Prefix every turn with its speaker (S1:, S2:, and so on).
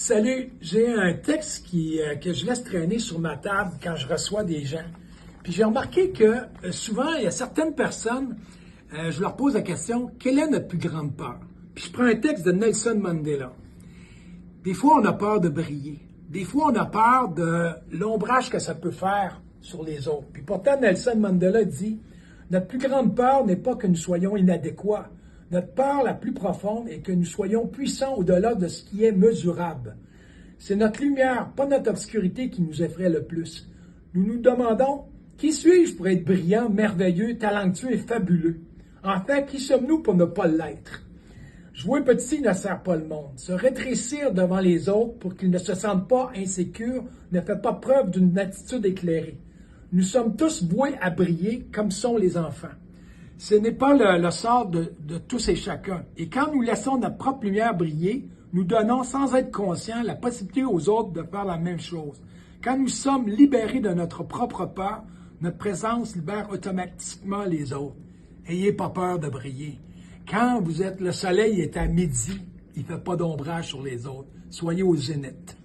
S1: Salut, j'ai un texte que je laisse traîner sur ma table quand je reçois des gens. Puis j'ai remarqué que souvent, il y a certaines personnes, je leur pose la question, quelle est notre plus grande peur? Puis je prends un texte de Nelson Mandela. Des fois, on a peur de briller. Des fois, on a peur de l'ombrage que ça peut faire sur les autres. Puis pourtant, Nelson Mandela dit, notre plus grande peur n'est pas que nous soyons inadéquats. Notre peur la plus profonde est que nous soyons puissants au-delà de ce qui est mesurable. C'est notre lumière, pas notre obscurité qui nous effraie le plus. Nous nous demandons, qui suis-je pour être brillant, merveilleux, talentueux et fabuleux? En fait, qui sommes-nous pour ne pas l'être? Jouer petit ne sert pas le monde. Se rétrécir devant les autres pour qu'ils ne se sentent pas insécures ne fait pas preuve d'une attitude éclairée. Nous sommes tous voués à briller comme sont les enfants. Ce n'est pas le sort de tous et chacun. Et quand nous laissons notre propre lumière briller, nous donnons sans être conscients la possibilité aux autres de faire la même chose. Quand nous sommes libérés de notre propre peur, notre présence libère automatiquement les autres. Ayez pas peur de briller. Quand le soleil est à midi, il ne fait pas d'ombrage sur les autres. Soyez au zénith.